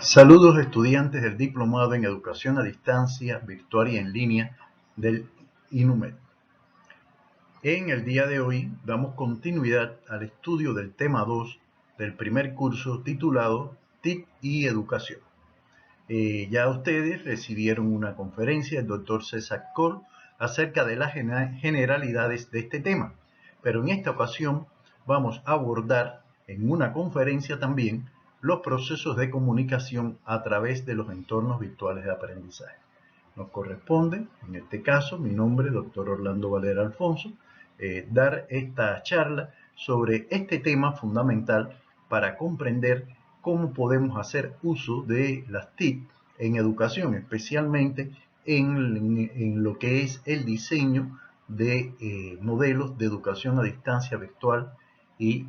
Saludos estudiantes del Diplomado en Educación a Distancia, Virtual y en Línea del INUMED. En el día de hoy damos continuidad al estudio del tema 2 del primer curso titulado TIC y Educación. Ya ustedes recibieron una conferencia del Dr. César Col acerca de las generalidades de este tema, pero en esta ocasión vamos a abordar en una conferencia también los procesos de comunicación a través de los entornos virtuales de aprendizaje. Nos corresponde, en este caso, mi nombre, Dr. Orlando Valera Alfonso, dar esta charla sobre este tema fundamental para comprender cómo podemos hacer uso de las TIC en educación, especialmente en lo que es el diseño de modelos de educación a distancia virtual y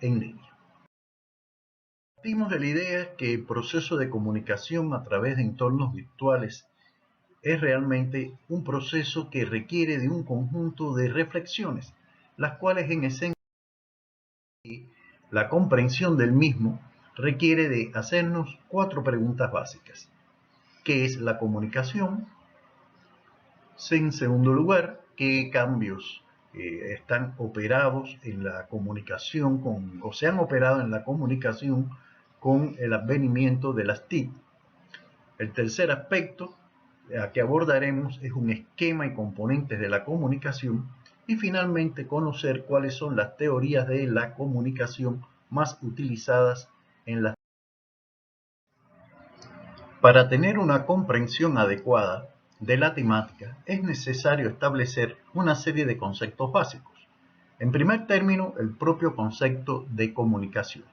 en línea. Partimos de la idea que el proceso de comunicación a través de entornos virtuales es realmente un proceso que requiere de un conjunto de reflexiones, las cuales en esencia la comprensión del mismo requiere de hacernos 4 preguntas básicas. ¿Qué es la comunicación? En segundo lugar, ¿qué cambios están operados en la comunicación o se han operado en la comunicación con el advenimiento de las TIC? El tercer aspecto que abordaremos es un esquema y componentes de la comunicación y finalmente conocer cuáles son las teorías de la comunicación más utilizadas en las. Para tener una comprensión adecuada de la temática es necesario establecer una serie de conceptos básicos. En primer término, el propio concepto de comunicación,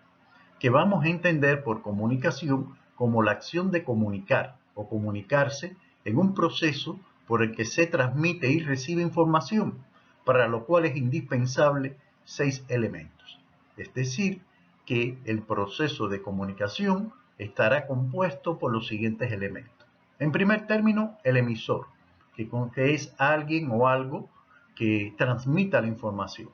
que vamos a entender por comunicación como la acción de comunicar o comunicarse en un proceso por el que se transmite y recibe información, para lo cual es indispensable 6 elementos. Es decir, que el proceso de comunicación estará compuesto por los siguientes elementos. En primer término, el emisor, que es alguien o algo que transmita la información.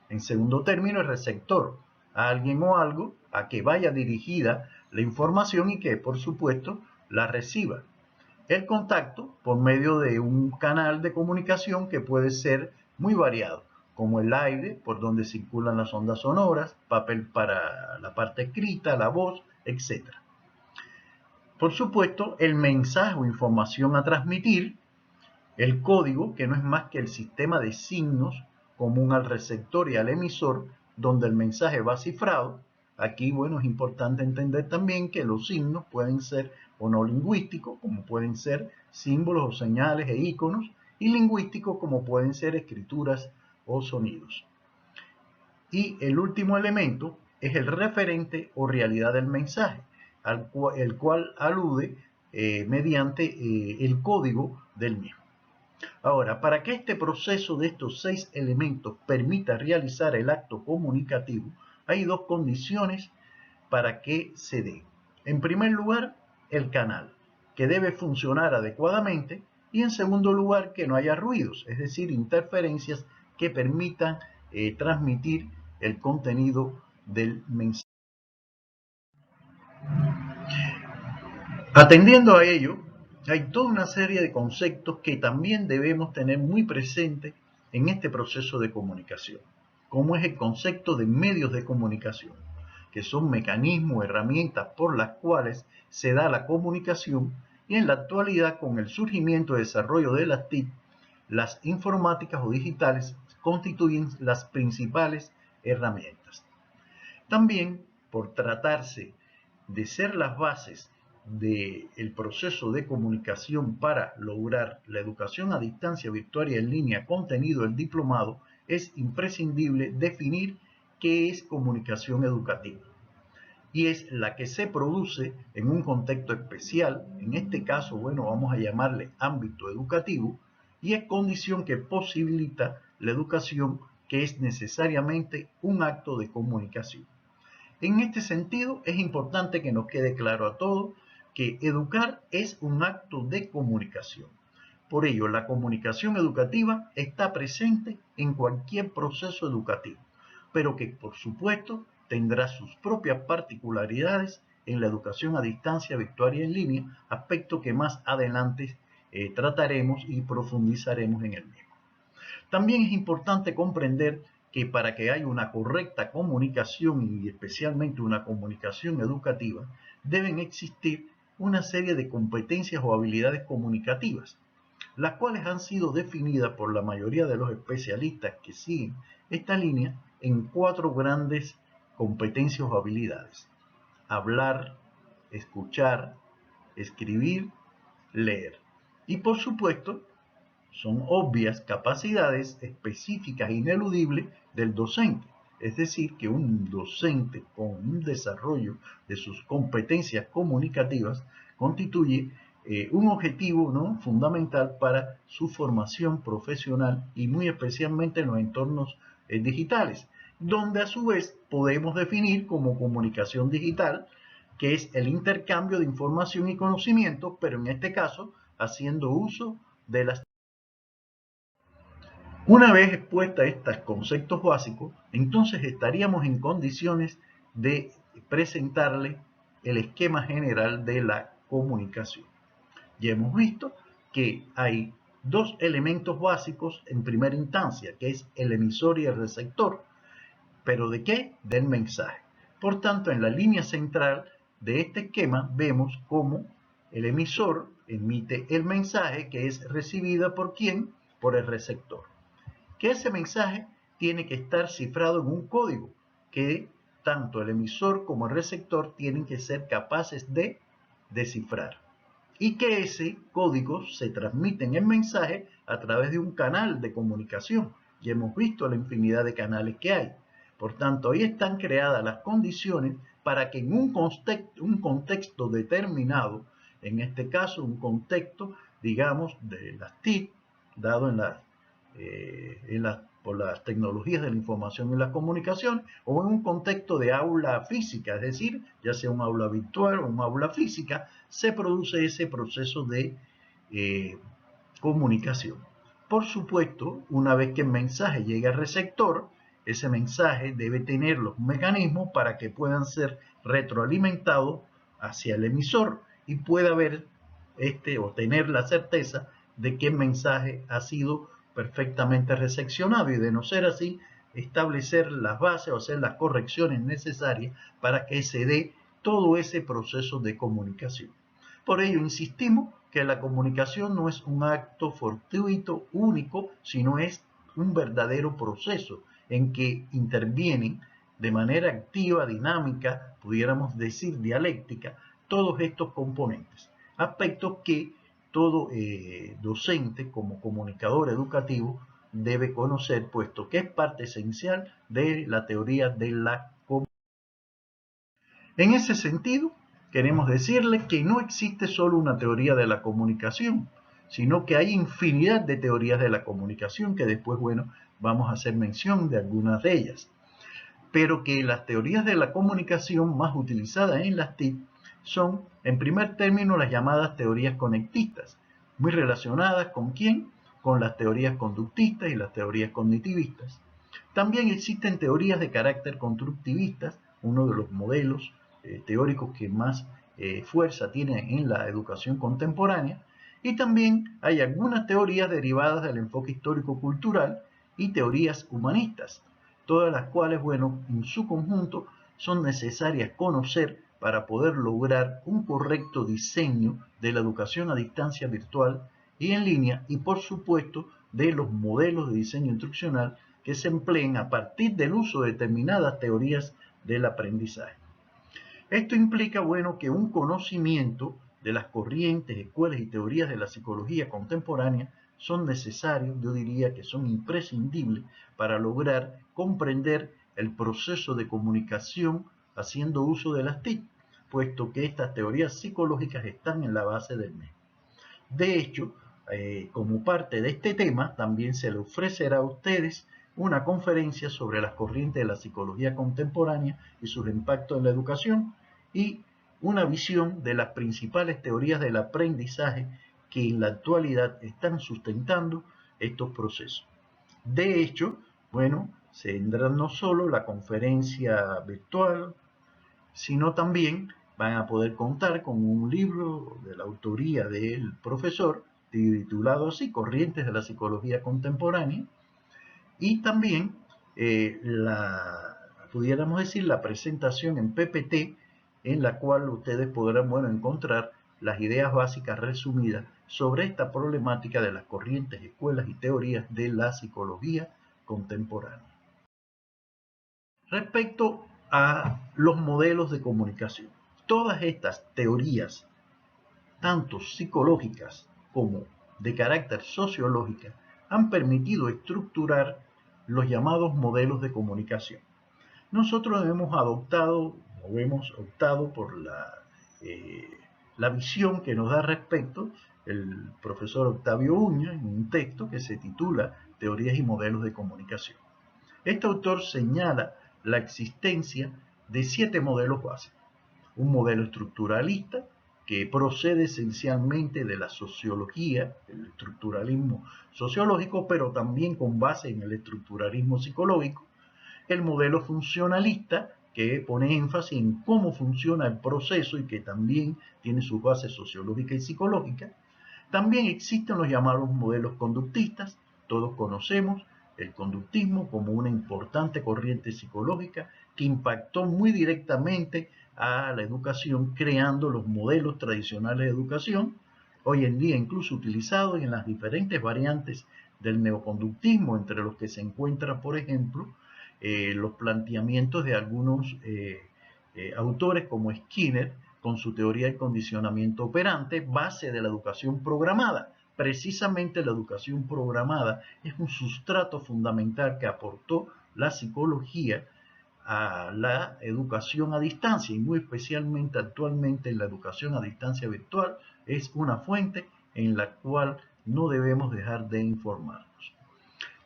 En segundo término, el receptor, a alguien o algo a que vaya dirigida la información y que, por supuesto, la reciba. El contacto por medio de un canal de comunicación que puede ser muy variado, como el aire, por donde circulan las ondas sonoras, papel para la parte escrita, la voz, etc. Por supuesto, el mensaje o información a transmitir, el código, que no es más que el sistema de signos común al receptor y al emisor, donde el mensaje va cifrado. Aquí, bueno, es importante entender también que los signos pueden ser o no lingüísticos, como pueden ser símbolos o señales e iconos, y lingüísticos, como pueden ser escrituras o sonidos. Y el último elemento es el referente o realidad del mensaje, el cual alude mediante el código del mismo. Ahora, para que este proceso de estos 6 elementos permita realizar el acto comunicativo, hay 2 condiciones para que se dé. En primer lugar, el canal, que debe funcionar adecuadamente, y en segundo lugar, que no haya ruidos, es decir, interferencias que permitan transmitir el contenido del mensaje. Atendiendo a ello, hay toda una serie de conceptos que también debemos tener muy presentes en este proceso de comunicación, como es el concepto de medios de comunicación, que son mecanismos, herramientas por las cuales se da la comunicación, y en la actualidad, con el surgimiento y desarrollo de las TIC, las informáticas o digitales constituyen las principales herramientas. También, por tratarse de ser las bases del proceso de comunicación para lograr la educación a distancia virtual y en línea contenido del diplomado, es imprescindible definir qué es comunicación educativa. Y es la que se produce en un contexto especial, en este caso, bueno, vamos a llamarle ámbito educativo, y es condición que posibilita la educación, que es necesariamente un acto de comunicación. En este sentido, es importante que nos quede claro a todos que educar es un acto de comunicación. Por ello, la comunicación educativa está presente en cualquier proceso educativo, pero que, por supuesto, tendrá sus propias particularidades en la educación a distancia, virtual y en línea, aspecto que más adelante trataremos y profundizaremos en el mismo. También es importante comprender que para que haya una correcta comunicación y especialmente una comunicación educativa, deben existir una serie de competencias o habilidades comunicativas, las cuales han sido definidas por la mayoría de los especialistas que siguen esta línea en 4 grandes competencias o habilidades: hablar, escuchar, escribir, leer. Y por supuesto, son obvias capacidades específicas e ineludibles del docente. Es decir, que un docente con un desarrollo de sus competencias comunicativas constituye un objetivo, ¿no?, fundamental para su formación profesional y muy especialmente en los entornos digitales, donde a su vez podemos definir como comunicación digital, que es el intercambio de información y conocimiento, pero en este caso haciendo uso de las. Una vez expuestos estos conceptos básicos, entonces estaríamos en condiciones de presentarle el esquema general de la comunicación. Ya hemos visto que hay 2 elementos básicos en primera instancia, que es el emisor y el receptor. ¿Pero de qué? Del mensaje. Por tanto, en la línea central de este esquema vemos cómo el emisor emite el mensaje que es recibido ¿por quién? Por el receptor. Que ese mensaje tiene que estar cifrado en un código que tanto el emisor como el receptor tienen que ser capaces de descifrar, y que ese código se transmite en el mensaje a través de un canal de comunicación. Ya hemos visto la infinidad de canales que hay. Por tanto, ahí están creadas las condiciones para que en un contexto determinado, en este caso un contexto, digamos, de las TIC, dado por las tecnologías de la información y la comunicación, o en un contexto de aula física, es decir, ya sea un aula virtual o un aula física, se produce ese proceso de comunicación. Por supuesto, una vez que el mensaje llegue al receptor, ese mensaje debe tener los mecanismos para que puedan ser retroalimentados hacia el emisor y pueda ver o tener la certeza de que el mensaje ha sido perfectamente recepcionado, y de no ser así, establecer las bases o hacer las correcciones necesarias para que se dé todo ese proceso de comunicación. Por ello insistimos que la comunicación no es un acto fortuito único, sino es un verdadero proceso en que intervienen de manera activa, dinámica, pudiéramos decir dialéctica, todos estos componentes, aspectos que todo docente como comunicador educativo debe conocer, puesto que es parte esencial de la teoría de la comunicación. En ese sentido, queremos decirle que no existe solo una teoría de la comunicación, sino que hay infinidad de teorías de la comunicación que después, bueno, vamos a hacer mención de algunas de ellas. Pero que las teorías de la comunicación más utilizadas en las TIC son, en primer término, las llamadas teorías conectistas, muy relacionadas ¿con quién? Con las teorías conductistas y las teorías cognitivistas. También existen teorías de carácter constructivistas, uno de los modelos teóricos que más fuerza tiene en la educación contemporánea, y también hay algunas teorías derivadas del enfoque histórico-cultural y teorías humanistas, todas las cuales, bueno, en su conjunto son necesarias conocer para poder lograr un correcto diseño de la educación a distancia virtual y en línea, y por supuesto de los modelos de diseño instruccional que se empleen a partir del uso de determinadas teorías del aprendizaje. Esto implica, bueno, que un conocimiento de las corrientes, escuelas y teorías de la psicología contemporánea son necesarios, yo diría que son imprescindibles para lograr comprender el proceso de comunicación haciendo uso de las TIC, puesto que estas teorías psicológicas están en la base del mismo. De hecho, como parte de este tema, también se le ofrecerá a ustedes una conferencia sobre las corrientes de la psicología contemporánea y sus impactos en la educación, y una visión de las principales teorías del aprendizaje que en la actualidad están sustentando estos procesos. De hecho, bueno, se tendrá no solo la conferencia virtual, sino también Van a poder contar con un libro de la autoría del profesor, titulado así, Corrientes de la Psicología Contemporánea, y también pudiéramos decir, la presentación en PPT, en la cual ustedes podrán, bueno, encontrar las ideas básicas resumidas sobre esta problemática de las corrientes, escuelas y teorías de la psicología contemporánea. Respecto a los modelos de comunicación, todas estas teorías, tanto psicológicas como de carácter sociológico, han permitido estructurar los llamados modelos de comunicación. Nosotros hemos optado por la visión que nos da respecto el profesor Octavio Uña en un texto que se titula Teorías y modelos de comunicación. Este autor señala la existencia de 7 modelos básicos. Un modelo estructuralista que procede esencialmente de la sociología, el estructuralismo sociológico, pero también con base en el estructuralismo psicológico. El modelo funcionalista, que pone énfasis en cómo funciona el proceso y que también tiene sus bases sociológicas y psicológicas. También existen los llamados modelos conductistas. Todos conocemos el conductismo como una importante corriente psicológica que impactó muy directamente a la educación, creando los modelos tradicionales de educación, hoy en día incluso utilizados en las diferentes variantes del neoconductismo, entre los que se encuentran, por ejemplo, los planteamientos de algunos autores como Skinner, con su teoría del condicionamiento operante, base de la educación programada. Precisamente la educación programada es un sustrato fundamental que aportó la psicología a la educación a distancia, y muy especialmente actualmente en la educación a distancia virtual, es una fuente en la cual no debemos dejar de informarnos.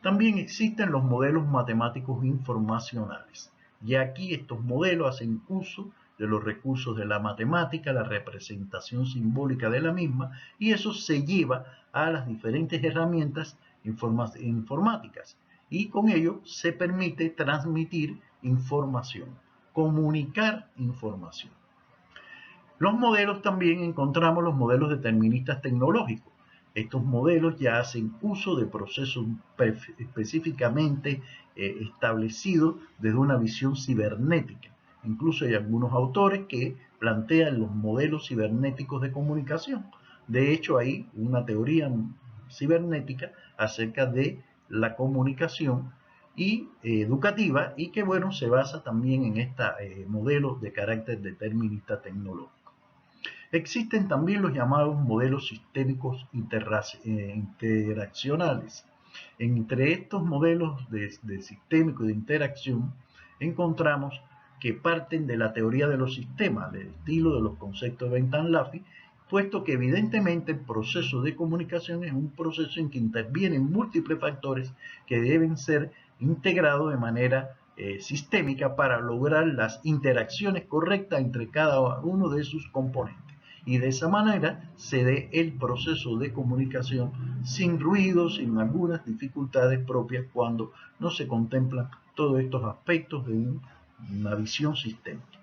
También existen los modelos matemáticos informacionales, y aquí estos modelos hacen uso de los recursos de la matemática, la representación simbólica de la misma, y eso se lleva a las diferentes herramientas informáticas, y con ello se permite transmitir información, comunicar información. Los modelos también encontramos los modelos deterministas tecnológicos. Estos modelos ya hacen uso de procesos específicamente establecidos desde una visión cibernética. Incluso hay algunos autores que plantean los modelos cibernéticos de comunicación. De hecho, hay una teoría cibernética acerca de la comunicación y educativa, y que bueno, se basa también en este modelo de carácter determinista tecnológico. Existen también los llamados modelos sistémicos interaccionales. Entre estos modelos de sistémico y de interacción encontramos que parten de la teoría de los sistemas, del estilo de los conceptos de Bentham-Laffitte, puesto que evidentemente el proceso de comunicación es un proceso en que intervienen múltiples factores que deben ser integrados de manera sistémica para lograr las interacciones correctas entre cada uno de sus componentes. Y de esa manera se dé el proceso de comunicación sin ruido, sin algunas dificultades propias cuando no se contemplan todos estos aspectos de una visión sistémica.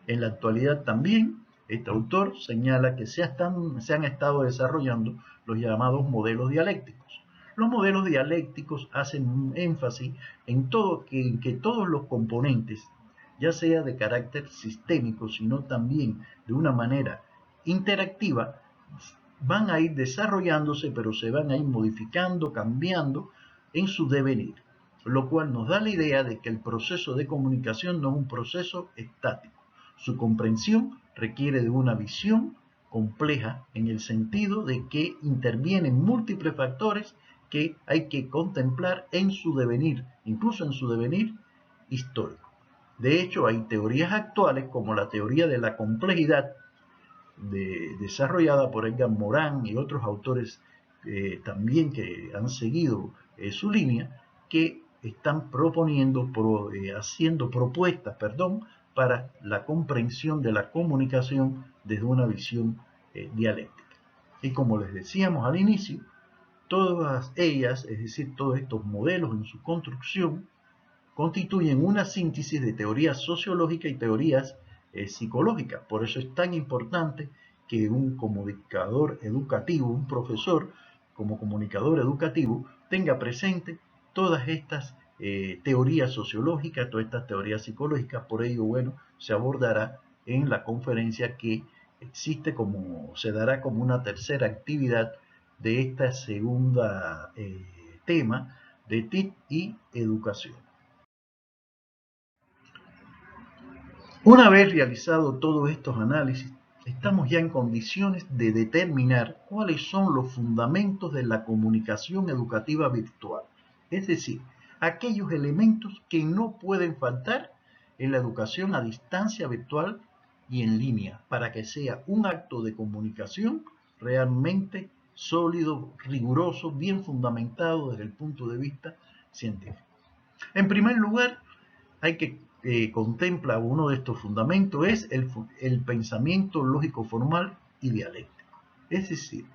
En la actualidad también, este autor señala que se han estado desarrollando los llamados modelos dialécticos. Los modelos dialécticos hacen un énfasis en que todos los componentes, ya sea de carácter sistémico, sino también de una manera interactiva, van a ir desarrollándose, pero se van a ir modificando, cambiando en su devenir, lo cual nos da la idea de que el proceso de comunicación no es un proceso estático. Su comprensión requiere de una visión compleja en el sentido de que intervienen múltiples factores que hay que contemplar en su devenir, incluso en su devenir histórico. De hecho, hay teorías actuales como la teoría de la complejidad, desarrollada por Edgar Morin y otros autores también que han seguido su línea, que están haciendo propuestas, para la comprensión de la comunicación desde una visión dialéctica. Y como les decíamos al inicio, todas ellas, es decir, todos estos modelos en su construcción, constituyen una síntesis de teorías sociológicas y teorías psicológica. Por eso es tan importante que un comunicador educativo, un profesor como comunicador educativo, tenga presente todas estas teorías sociológicas, todas estas teorías psicológicas. Por ello, bueno, se abordará en la conferencia que se dará como una tercera actividad de esta segunda tema de TIC y educación. Una vez realizado todos estos análisis, estamos ya en condiciones de determinar cuáles son los fundamentos de la comunicación educativa virtual, es decir, aquellos elementos que no pueden faltar en la educación a distancia virtual y en línea, para que sea un acto de comunicación realmente sólido, riguroso, bien fundamentado desde el punto de vista científico. En primer lugar, hay que contempla uno de estos fundamentos es el pensamiento lógico formal y dialéctico. Es decir,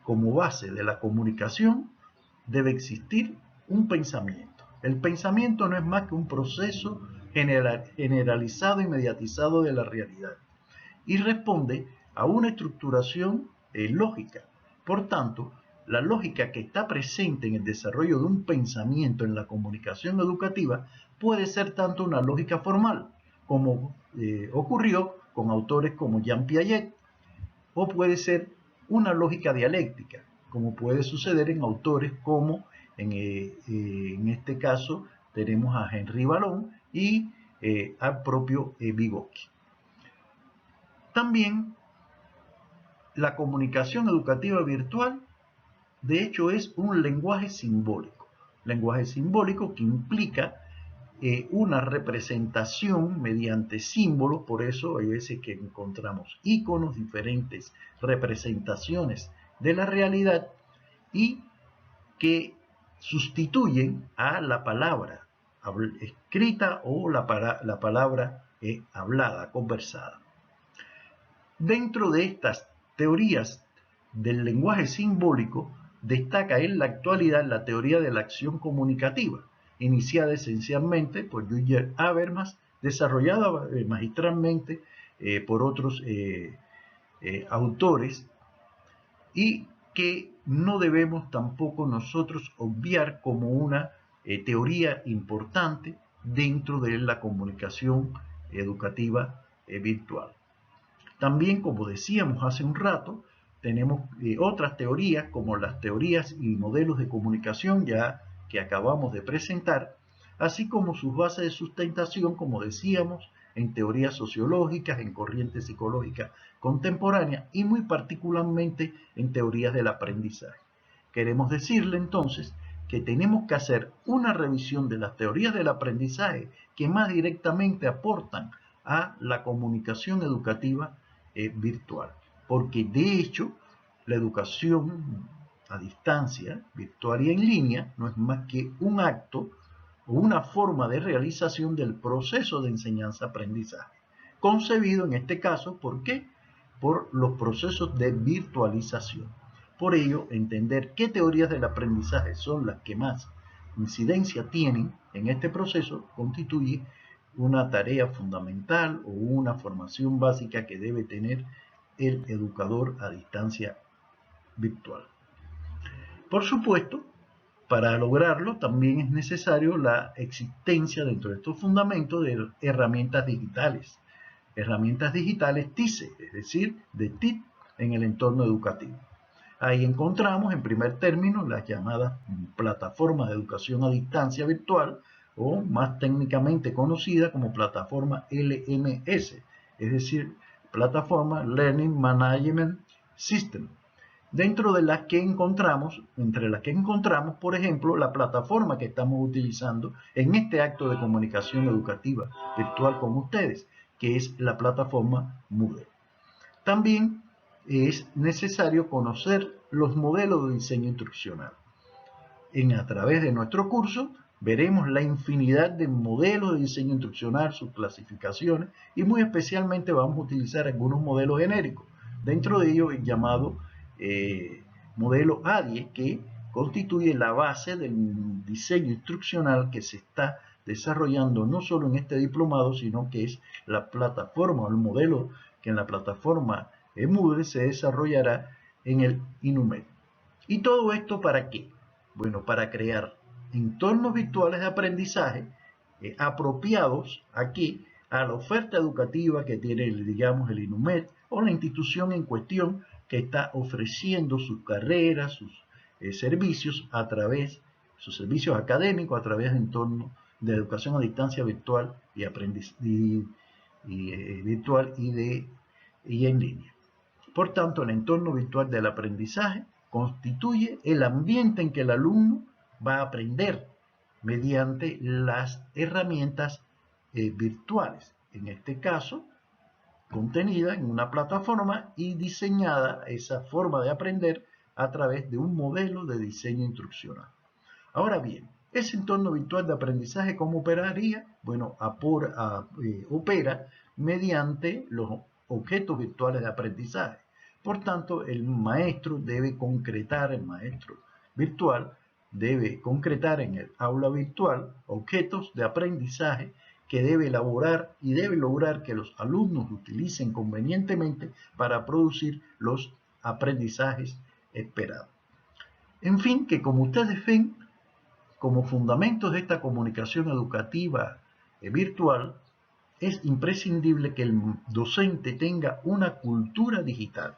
como base de la comunicación debe existir un pensamiento. El pensamiento no es más que un proceso generalizado y mediatizado de la realidad y responde a una estructuración lógica. Por tanto, la lógica que está presente en el desarrollo de un pensamiento en la comunicación educativa puede ser tanto una lógica formal, como ocurrió con autores como Jean Piaget, o puede ser una lógica dialéctica, como puede suceder en autores como, en este caso, tenemos a Henry Vallon y al propio Vygotsky. También la comunicación educativa virtual, de hecho, es un lenguaje simbólico que implica una representación mediante símbolos. Por eso hay veces que encontramos iconos, diferentes representaciones de la realidad y que sustituyen a la palabra escrita o la palabra hablada, conversada. Dentro de estas teorías del lenguaje simbólico, destaca en la actualidad la teoría de la acción comunicativa, iniciada esencialmente por Jürgen Habermas, desarrollada magistralmente por otros autores, y que no debemos tampoco nosotros obviar como una teoría importante dentro de la comunicación educativa virtual. También, como decíamos hace un rato, tenemos otras teorías como las teorías y modelos de comunicación ya que acabamos de presentar, así como sus bases de sustentación, como decíamos, en teorías sociológicas, en corrientes psicológicas contemporáneas y muy particularmente en teorías del aprendizaje. Queremos decirle entonces que tenemos que hacer una revisión de las teorías del aprendizaje que más directamente aportan a la comunicación educativa virtual, porque de hecho la educación a distancia, virtual y en línea, no es más que un acto o una forma de realización del proceso de enseñanza-aprendizaje, concebido en este caso, ¿por qué? Por los procesos de virtualización. Por ello, entender qué teorías del aprendizaje son las que más incidencia tienen en este proceso constituye una tarea fundamental o una formación básica que debe tener el educador a distancia virtual. Por supuesto, para lograrlo también es necesario la existencia dentro de estos fundamentos de herramientas digitales TICE, es decir, de TIC en el entorno educativo. Ahí encontramos en primer término las llamadas plataformas de educación a distancia virtual, o más técnicamente conocida como plataforma LMS, es decir, plataforma Learning Management System, entre las que encontramos, por ejemplo, la plataforma que estamos utilizando en este acto de comunicación educativa virtual con ustedes, que es la plataforma Moodle. También es necesario conocer los modelos de diseño instruccional. A través de nuestro curso veremos la infinidad de modelos de diseño instruccional, sus clasificaciones, y muy especialmente vamos a utilizar algunos modelos genéricos. Dentro de ellos el llamado modelo ADIE, que constituye la base del diseño instruccional que se está desarrollando no solo en este diplomado, sino que es la plataforma o el modelo que en la plataforma Moodle se desarrollará en el INUMED. ¿Y todo esto para qué? Bueno, para crear entornos virtuales de aprendizaje apropiados aquí a la oferta educativa que tiene, digamos, el INUMED o la institución en cuestión que está ofreciendo sus carreras, sus servicios a través, sus servicios académicos a través de entornos de educación a distancia virtual y virtual y en línea. Por tanto, el entorno virtual del aprendizaje constituye el ambiente en que el alumno va a aprender mediante las herramientas virtuales. En este caso, contenida en una plataforma y diseñada esa forma de aprender a través de un modelo de diseño instruccional. Ahora bien, ese entorno virtual de aprendizaje, ¿cómo operaría? Bueno, opera mediante los objetos virtuales de aprendizaje. Por tanto, el maestro virtual debe concretar en el aula virtual objetos de aprendizaje que debe elaborar y debe lograr que los alumnos utilicen convenientemente para producir los aprendizajes esperados. En fin, que como ustedes ven, como fundamentos de esta comunicación educativa virtual, es imprescindible que el docente tenga una cultura digital,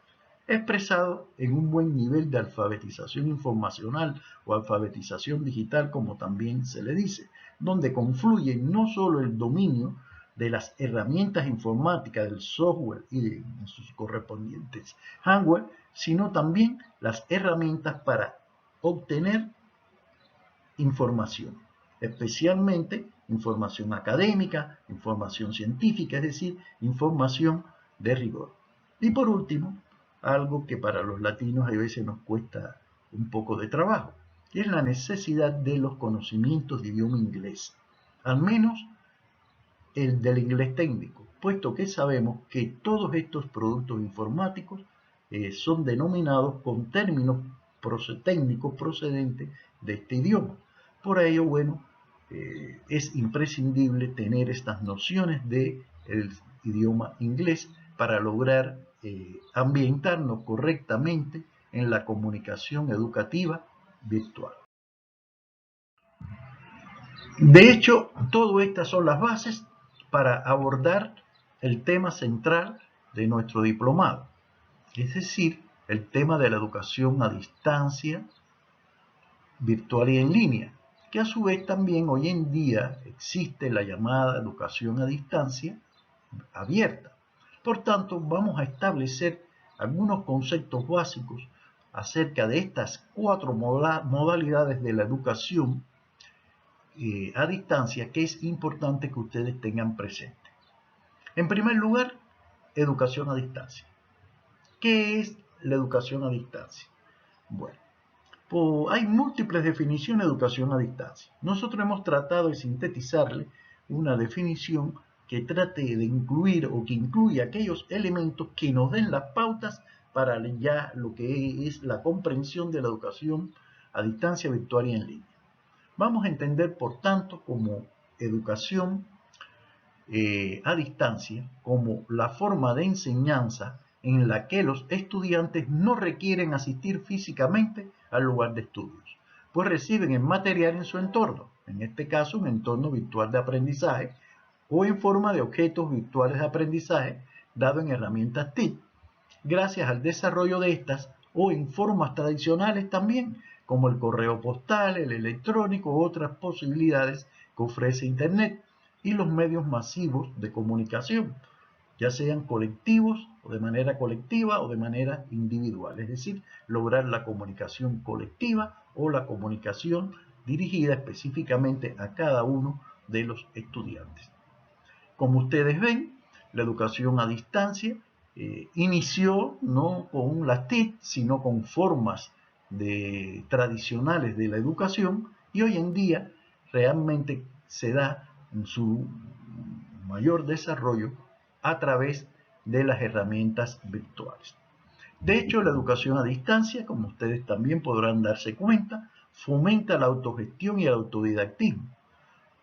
expresado en un buen nivel de alfabetización informacional o alfabetización digital, como también se le dice, donde confluye no solo el dominio de las herramientas informáticas, del software y de sus correspondientes hardware, sino también las herramientas para obtener información, especialmente información académica, información científica, es decir, información de rigor. Y por último, algo que para los latinos a veces nos cuesta un poco de trabajo, es la necesidad de los conocimientos de idioma inglés, al menos el del inglés técnico, puesto que sabemos que todos estos productos informáticos son denominados con términos técnicos procedentes de este idioma. Por ello, bueno, es imprescindible tener estas nociones del idioma inglés para lograr ambientarnos correctamente en la comunicación educativa virtual. De hecho, todas estas son las bases para abordar el tema central de nuestro diplomado, es decir, el tema de la educación a distancia, virtual y en línea, que a su vez también hoy en día existe la llamada educación a distancia abierta. Por tanto, vamos a establecer algunos conceptos básicos acerca de estas cuatro modalidades de la educación a distancia que es importante que ustedes tengan presente. En primer lugar, educación a distancia. ¿Qué es la educación a distancia? Bueno, hay múltiples definiciones de educación a distancia. Nosotros hemos tratado de sintetizarle una definición que trate de incluir o que incluya aquellos elementos que nos den las pautas para ya lo que es la comprensión de la educación a distancia virtual y en línea. Vamos a entender, por tanto, como educación a distancia, como la forma de enseñanza en la que los estudiantes no requieren asistir físicamente al lugar de estudios, pues reciben el material en su entorno, en este caso un entorno virtual de aprendizaje o en forma de objetos virtuales de aprendizaje dado en herramientas TIC, gracias al desarrollo de estas o en formas tradicionales también, como el correo postal, el electrónico u otras posibilidades que ofrece Internet y los medios masivos de comunicación, ya sean colectivos o de manera colectiva o de manera individual, es decir, lograr la comunicación colectiva o la comunicación dirigida específicamente a cada uno de los estudiantes. Como ustedes ven, la educación a distancia inició no con las TIC, sino con formas tradicionales de la educación y hoy en día realmente se da en su mayor desarrollo a través de las herramientas virtuales. De hecho, la educación a distancia, como ustedes también podrán darse cuenta, fomenta la autogestión y el autodidactismo,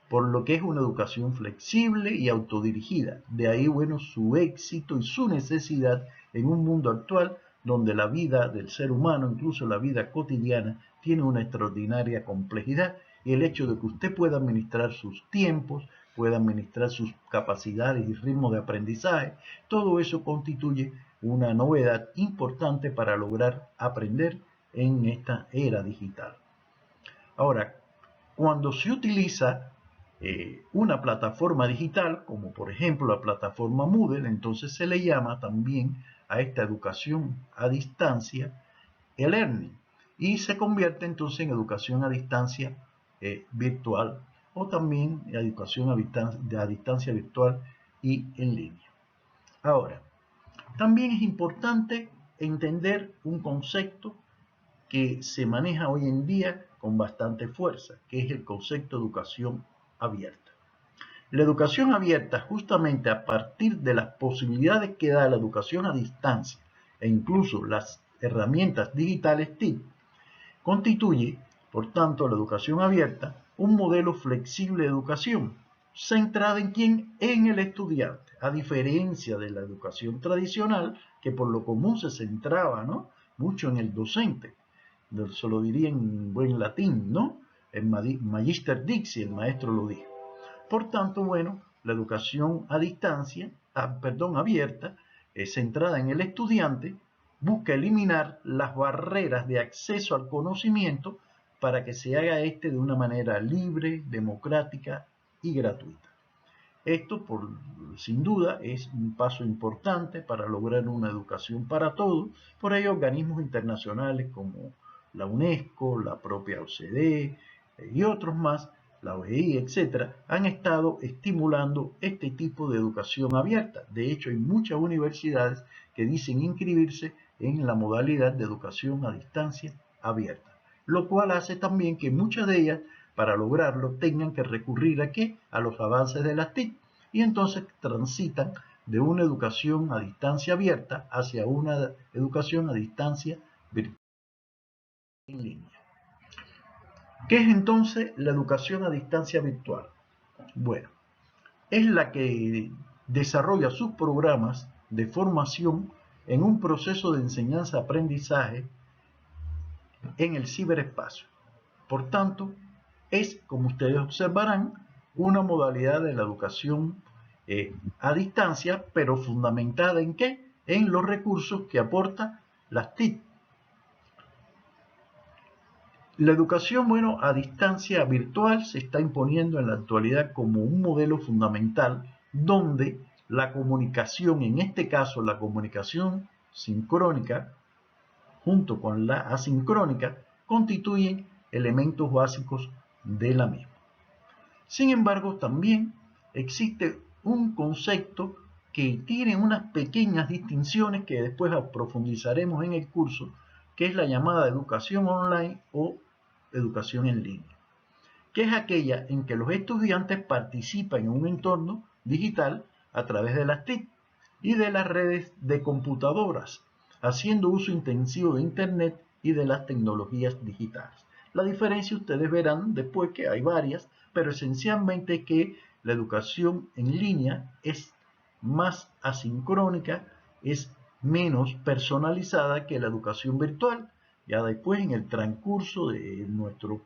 por lo que es una educación flexible y autodirigida. De ahí, bueno, su éxito y su necesidad en un mundo actual donde la vida del ser humano, incluso la vida cotidiana, tiene una extraordinaria complejidad, y el hecho de que usted pueda administrar sus tiempos, pueda administrar sus capacidades y ritmos de aprendizaje, todo eso constituye una novedad importante para lograr aprender en esta era digital. Ahora, cuando se utiliza una plataforma digital, como por ejemplo la plataforma Moodle, entonces se le llama también a esta educación a distancia e-learning, y se convierte entonces en educación a distancia virtual, o también educación a distancia virtual y en línea. Ahora, también es importante entender un concepto que se maneja hoy en día con bastante fuerza, que es el concepto de educación abierta. La educación abierta, justamente a partir de las posibilidades que da la educación a distancia e incluso las herramientas digitales TIC, constituye, por tanto, la educación abierta un modelo flexible de educación, centrada en quién, en el estudiante, a diferencia de la educación tradicional, que por lo común se centraba, ¿no?, mucho en el docente. Se lo diría en buen latín, ¿no? En Magister Dixi, el maestro lo dijo. Por tanto, bueno, la educación a distancia, abierta, centrada en el estudiante, busca eliminar las barreras de acceso al conocimiento para que se haga este de una manera libre, democrática y gratuita. Esto, sin duda, es un paso importante para lograr una educación para todos. Por ello, organismos internacionales como la UNESCO, la propia OCDE y otros más, la OEI, etcétera, han estado estimulando este tipo de educación abierta. De hecho, hay muchas universidades que dicen inscribirse en la modalidad de educación a distancia abierta, lo cual hace también que muchas de ellas, para lograrlo, tengan que recurrir ¿a qué? A los avances de las TIC, y entonces transitan de una educación a distancia abierta hacia una educación a distancia virtual en línea. ¿Qué es entonces la educación a distancia virtual? Bueno, es la que desarrolla sus programas de formación en un proceso de enseñanza-aprendizaje en el ciberespacio. Por tanto, es, como ustedes observarán, una modalidad de la educación a distancia, pero fundamentada ¿en qué? En los recursos que aporta las TIC. La educación, bueno, a distancia virtual se está imponiendo en la actualidad como un modelo fundamental donde la comunicación, en este caso la comunicación sincrónica, junto con la asincrónica, constituyen elementos básicos de la misma. Sin embargo, también existe un concepto que tiene unas pequeñas distinciones que después profundizaremos en el curso, que es la llamada educación online o educación en línea, que es aquella en que los estudiantes participan en un entorno digital a través de las TIC y de las redes de computadoras, haciendo uso intensivo de Internet y de las tecnologías digitales. La diferencia ustedes verán después que hay varias, pero esencialmente que la educación en línea es más asincrónica, es menos personalizada que la educación virtual. Ya después, en el transcurso de nuestro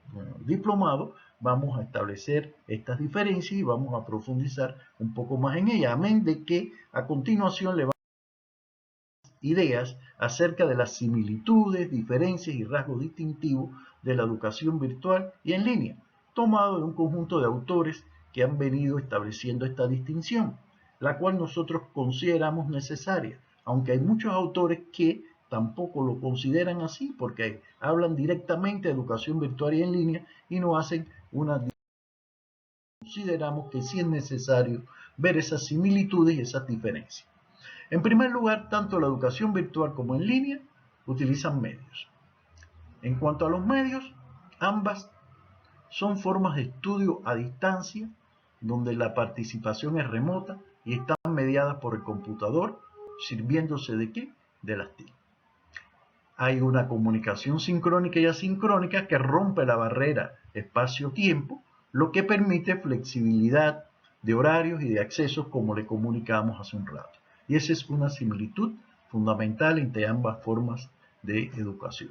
diplomado, vamos a establecer estas diferencias y vamos a profundizar un poco más en ellas, amén de que a continuación le vamos a dar ideas acerca de las similitudes, diferencias y rasgos distintivos de la educación virtual y en línea, tomado de un conjunto de autores que han venido estableciendo esta distinción, la cual nosotros consideramos necesaria, aunque hay muchos autores que tampoco lo consideran así porque hablan directamente de educación virtual y en línea y no hacen una. Consideramos que sí es necesario ver esas similitudes y esas diferencias. En primer lugar, tanto la educación virtual como en línea utilizan medios. En cuanto a los medios, ambas son formas de estudio a distancia donde la participación es remota y están mediadas por el computador, sirviéndose ¿de qué? De las TIC. Hay una comunicación sincrónica y asincrónica que rompe la barrera espacio-tiempo, lo que permite flexibilidad de horarios y de accesos como le comunicábamos hace un rato. Y esa es una similitud fundamental entre ambas formas de educación.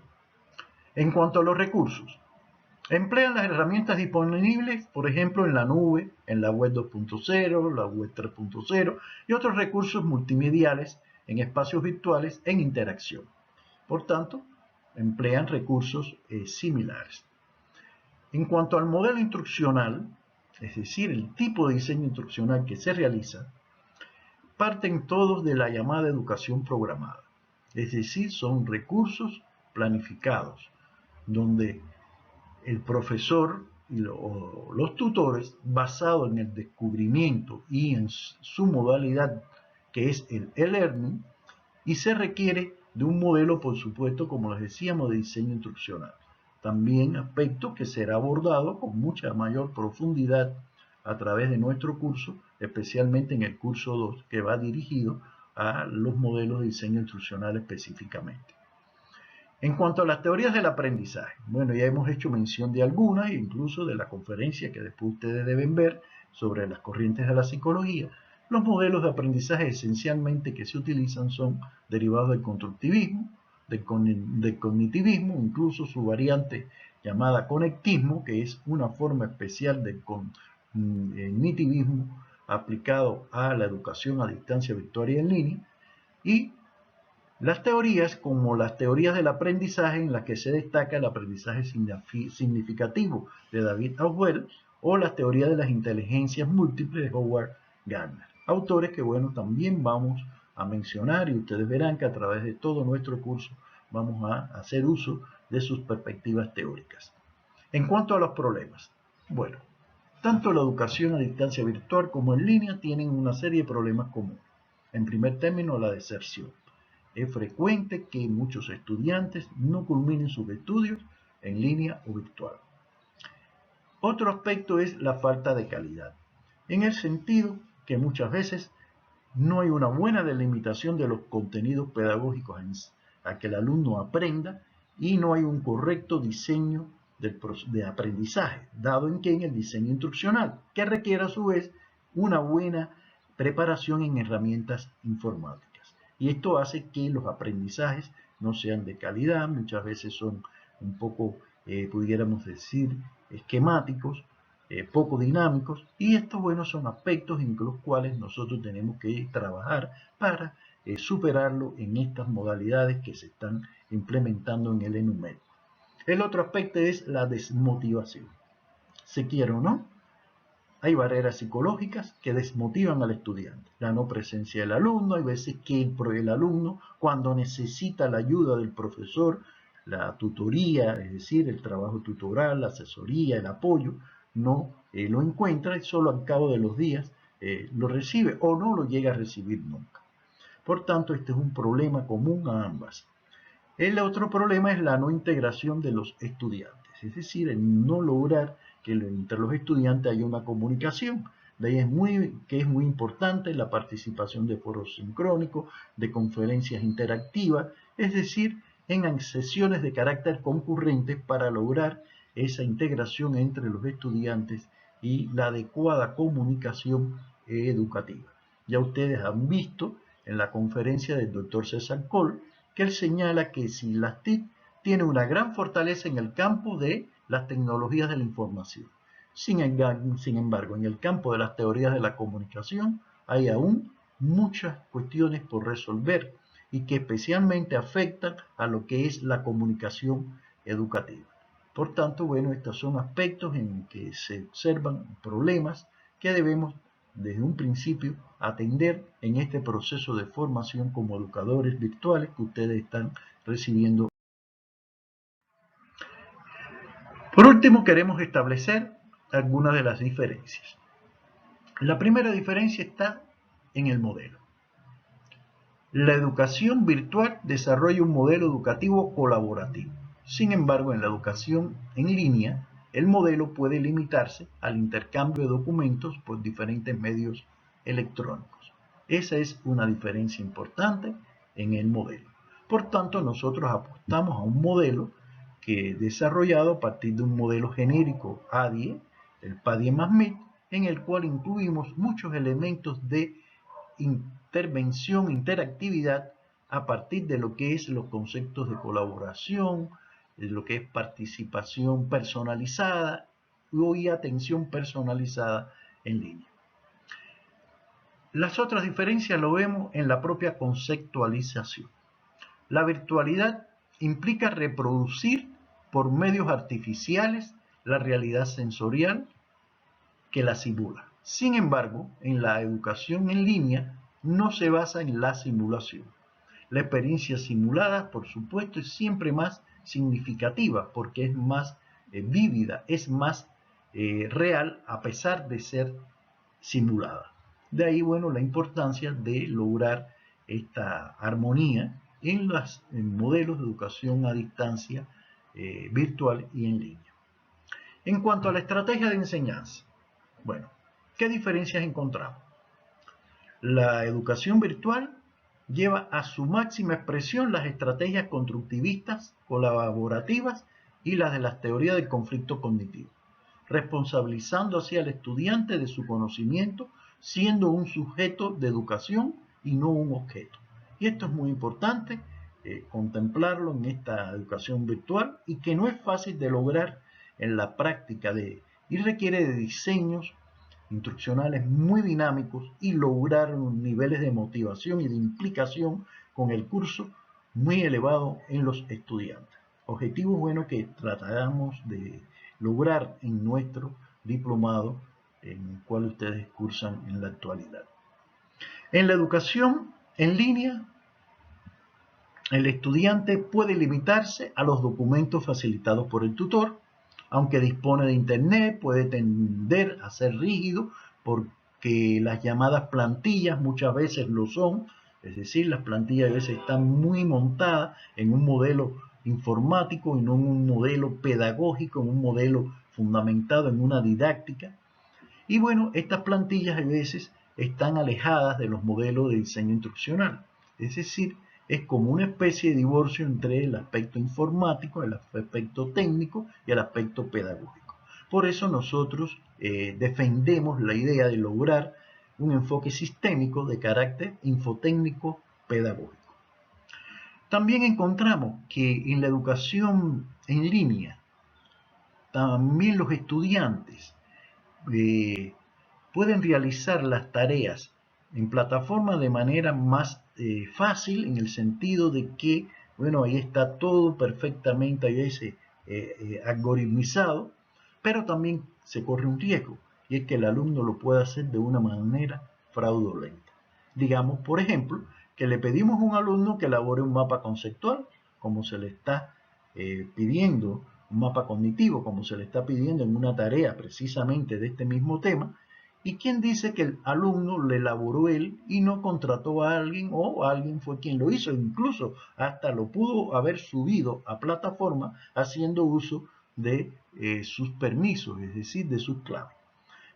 En cuanto a los recursos, emplean las herramientas disponibles, por ejemplo, en la nube, en la web 2.0, la web 3.0 y otros recursos multimediales en espacios virtuales en interacción. Por tanto, emplean recursos similares. En cuanto al modelo instruccional, es decir, el tipo de diseño instruccional que se realiza, parten todos de la llamada educación programada. Es decir, son recursos planificados, donde el profesor y los tutores, basado en el descubrimiento y en su modalidad, que es el e-learning, y se requiere de un modelo, por supuesto, como les decíamos, de diseño instruccional. También aspecto que será abordado con mucha mayor profundidad a través de nuestro curso, especialmente en el curso 2, que va dirigido a los modelos de diseño instruccional específicamente. En cuanto a las teorías del aprendizaje, bueno, ya hemos hecho mención de algunas, incluso de la conferencia que después ustedes deben ver sobre las corrientes de la psicología. Los modelos de aprendizaje esencialmente que se utilizan son derivados del constructivismo, del cognitivismo, incluso su variante llamada conectismo, que es una forma especial del cognitivismo aplicado a la educación a distancia virtual y en línea, y las teorías como las teorías del aprendizaje, en las que se destaca el aprendizaje significativo de David Ausubel, o las teorías de las inteligencias múltiples de Howard Gardner. Autores que, bueno, también vamos a mencionar, y ustedes verán que a través de todo nuestro curso vamos a hacer uso de sus perspectivas teóricas. En cuanto a los problemas, bueno, tanto la educación a distancia virtual como en línea tienen una serie de problemas comunes. En primer término, la deserción. Es frecuente que muchos estudiantes no culminen sus estudios en línea o virtual. Otro aspecto es la falta de calidad, en el sentido que muchas veces no hay una buena delimitación de los contenidos pedagógicos a que el alumno aprenda y no hay un correcto diseño de aprendizaje, dado en que en el diseño instruccional, que requiere a su vez una buena preparación en herramientas informáticas. Y esto hace que los aprendizajes no sean de calidad, muchas veces son un poco, pudiéramos decir, esquemáticos, poco dinámicos, y estos, bueno, son aspectos en los cuales nosotros tenemos que trabajar para superarlo en estas modalidades que se están implementando en el ENUMED. El otro aspecto es la desmotivación. Se quiere o no, hay barreras psicológicas que desmotivan al estudiante. La no presencia del alumno, hay veces que el alumno, cuando necesita la ayuda del profesor, la tutoría, es decir, el trabajo tutoral, la asesoría, el apoyo, no lo encuentra y solo al cabo de los días lo recibe o no lo llega a recibir nunca. Por tanto, este es un problema común a ambas. El otro problema es la no integración de los estudiantes, es decir, el no lograr que entre los estudiantes haya una comunicación. De ahí es muy importante la participación de foros sincrónicos, de conferencias interactivas, es decir, en sesiones de carácter concurrente para lograr esa integración entre los estudiantes y la adecuada comunicación educativa. Ya ustedes han visto en la conferencia del Dr. César Coll que él señala que si las TIC tiene una gran fortaleza en el campo de las tecnologías de la información. Sin embargo, en el campo de las teorías de la comunicación hay aún muchas cuestiones por resolver y que especialmente afectan a lo que es la comunicación educativa. Por tanto, bueno, estos son aspectos en que se observan problemas que debemos desde un principio atender en este proceso de formación como educadores virtuales que ustedes están recibiendo. Por último, queremos establecer algunas de las diferencias. La primera diferencia está en el modelo. La educación virtual desarrolla un modelo educativo colaborativo. Sin embargo, en la educación en línea, el modelo puede limitarse al intercambio de documentos por diferentes medios electrónicos. Esa es una diferencia importante en el modelo. Por tanto, nosotros apostamos a un modelo que desarrollado a partir de un modelo genérico ADIE, el Paddy+Smith, en el cual incluimos muchos elementos de intervención, interactividad, a partir de lo que es los conceptos de colaboración, de lo que es participación personalizada y atención personalizada en línea. Las otras diferencias lo vemos en la propia conceptualización. La virtualidad implica reproducir por medios artificiales la realidad sensorial que la simula. Sin embargo, en la educación en línea no se basa en la simulación. La experiencia simulada, por supuesto, es siempre más significativa porque es más vívida, es más real a pesar de ser simulada. De ahí, bueno, la importancia de lograr esta armonía en los modelos de educación a distancia virtual y en línea. En cuanto a la estrategia de enseñanza, bueno, ¿qué diferencias encontramos? La educación virtual lleva a su máxima expresión las estrategias constructivistas, colaborativas y las de las teorías del conflicto cognitivo, responsabilizando así al estudiante de su conocimiento, siendo un sujeto de educación y no un objeto. Y esto es muy importante contemplarlo en esta educación virtual y que no es fácil de lograr en la práctica y requiere de diseños instruccionales muy dinámicos y lograr niveles de motivación y de implicación con el curso muy elevado en los estudiantes. Objetivos buenos que tratamos de lograr en nuestro diplomado en el cual ustedes cursan en la actualidad. En la educación en línea, el estudiante puede limitarse a los documentos facilitados por el tutor, aunque dispone de internet, puede tender a ser rígido porque las llamadas plantillas muchas veces lo son, es decir, las plantillas a veces están muy montadas en un modelo informático y no en un modelo pedagógico, en un modelo fundamentado en una didáctica. Y bueno, estas plantillas a veces están alejadas de los modelos de diseño instruccional, es decir, es como una especie de divorcio entre el aspecto informático, el aspecto técnico y el aspecto pedagógico. Por eso nosotros defendemos la idea de lograr un enfoque sistémico de carácter infotécnico pedagógico. También encontramos que en la educación en línea, también los estudiantes pueden realizar las tareas en plataforma de manera más fácil, en el sentido de que, bueno, ahí está todo perfectamente a veces algoritmizado, pero también se corre un riesgo, y es que el alumno lo puede hacer de una manera fraudulenta. Digamos, por ejemplo, que le pedimos a un alumno que elabore un mapa conceptual, como se le está pidiendo, un mapa cognitivo, como se le está pidiendo en una tarea precisamente de este mismo tema. ¿Y quién dice que el alumno lo elaboró él y no contrató a alguien o alguien fue quien lo hizo? Incluso hasta lo pudo haber subido a plataforma haciendo uso de sus permisos, es decir, de sus claves.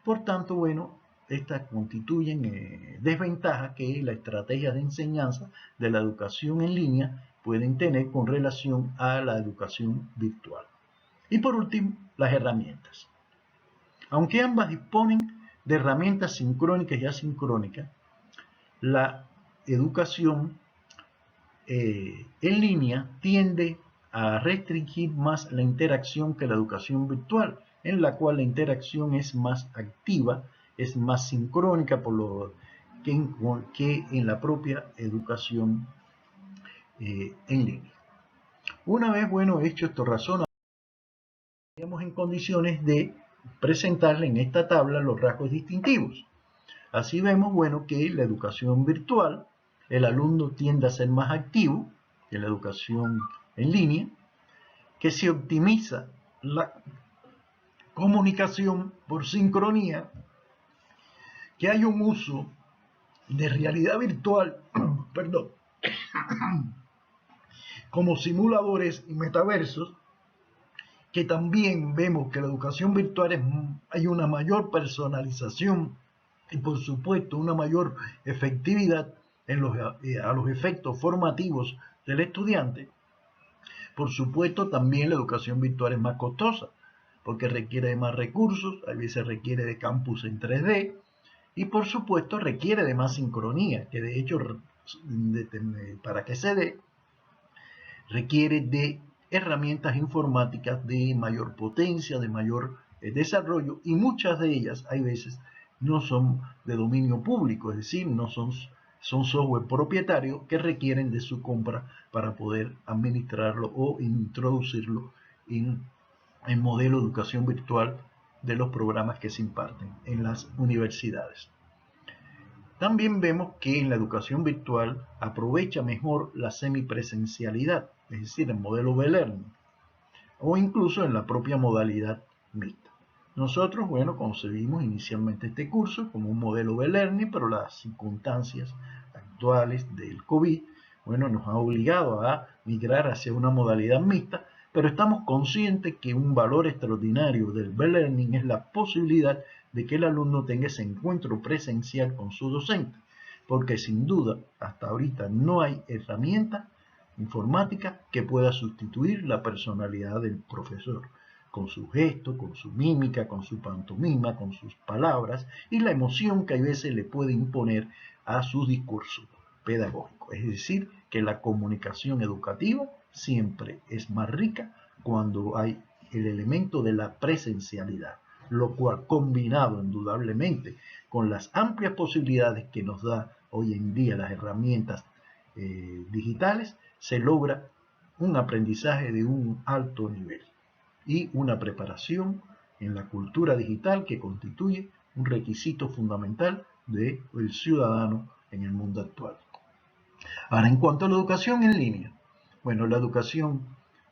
Por tanto, bueno, estas constituyen desventajas que las estrategias de enseñanza de la educación en línea pueden tener con relación a la educación virtual. Y por último, las herramientas. Aunque ambas disponen de herramientas sincrónicas y asincrónicas, la educación en línea tiende a restringir más la interacción que la educación virtual, en la cual la interacción es más activa, es más sincrónica por lo que en la propia educación en línea. Una vez, bueno, hecho estos razonamientos, estamos en condiciones de presentarle en esta tabla los rasgos distintivos. Así vemos, bueno, que la educación virtual, el alumno tiende a ser más activo que la educación en línea, que se optimiza la comunicación por sincronía, que hay un uso de realidad virtual, perdón, como simuladores y metaversos, que también vemos que la educación virtual hay una mayor personalización y por supuesto una mayor efectividad a los efectos formativos del estudiante. Por supuesto también la educación virtual es más costosa, porque requiere de más recursos, a veces requiere de campus en 3D y por supuesto requiere de más sincronía, que de hecho para que se dé requiere de herramientas informáticas de mayor potencia, de mayor desarrollo y muchas de ellas hay veces no son de dominio público, es decir, no son software propietario que requieren de su compra para poder administrarlo o introducirlo en el modelo de educación virtual de los programas que se imparten en las universidades. También vemos que en la educación virtual aprovecha mejor la semipresencialidad, es decir, el modelo B-Learning, o incluso en la propia modalidad mixta. Nosotros, bueno, concebimos inicialmente este curso como un modelo B-Learning, pero las circunstancias actuales del COVID, bueno, nos ha obligado a migrar hacia una modalidad mixta, pero estamos conscientes que un valor extraordinario del B-Learning es la posibilidad de que el alumno tenga ese encuentro presencial con su docente, porque sin duda hasta ahorita no hay herramienta informática que pueda sustituir la personalidad del profesor, con su gesto, con su mímica, con su pantomima, con sus palabras y la emoción que a veces le puede imponer a su discurso pedagógico. Es decir, que la comunicación educativa siempre es más rica cuando hay el elemento de la presencialidad, lo cual combinado indudablemente con las amplias posibilidades que nos da hoy en día las herramientas digitales, se logra un aprendizaje de un alto nivel y una preparación en la cultura digital que constituye un requisito fundamental del ciudadano en el mundo actual. Ahora, en cuanto a la educación en línea, bueno, la educación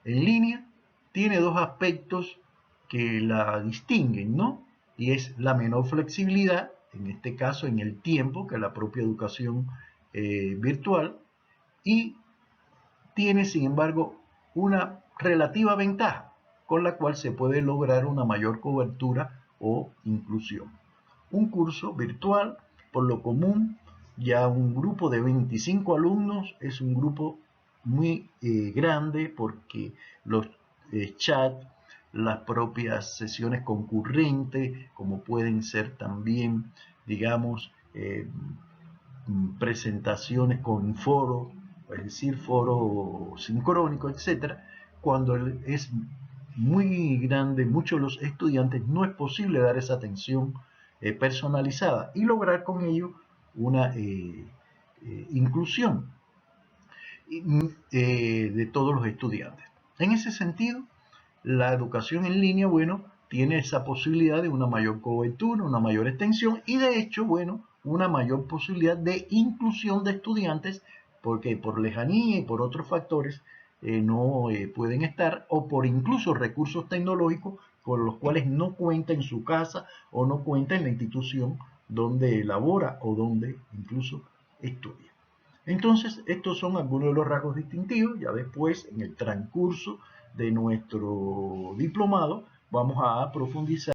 en línea tiene dos aspectos que la distinguen, ¿no? Y es la menor flexibilidad, en este caso en el tiempo, que la propia educación virtual, y tiene, sin embargo, una relativa ventaja con la cual se puede lograr una mayor cobertura o inclusión. Un curso virtual, por lo común, ya un grupo de 25 alumnos es un grupo muy grande porque los chats, las propias sesiones concurrentes, como pueden ser también, digamos, presentaciones con foro, es decir, foro sincrónico, etcétera, cuando es muy grande, muchos de los estudiantes, no es posible dar esa atención personalizada y lograr con ello una inclusión de todos los estudiantes. En ese sentido, la educación en línea, bueno, tiene esa posibilidad de una mayor cobertura, una mayor extensión y de hecho, bueno, una mayor posibilidad de inclusión de estudiantes porque por lejanía y por otros factores no pueden estar o por incluso recursos tecnológicos con los cuales no cuenta en su casa o no cuenta en la institución donde labora o donde incluso estudia. Entonces, estos son algunos de los rasgos distintivos. Ya después, en el transcurso de nuestro diplomado, vamos a profundizar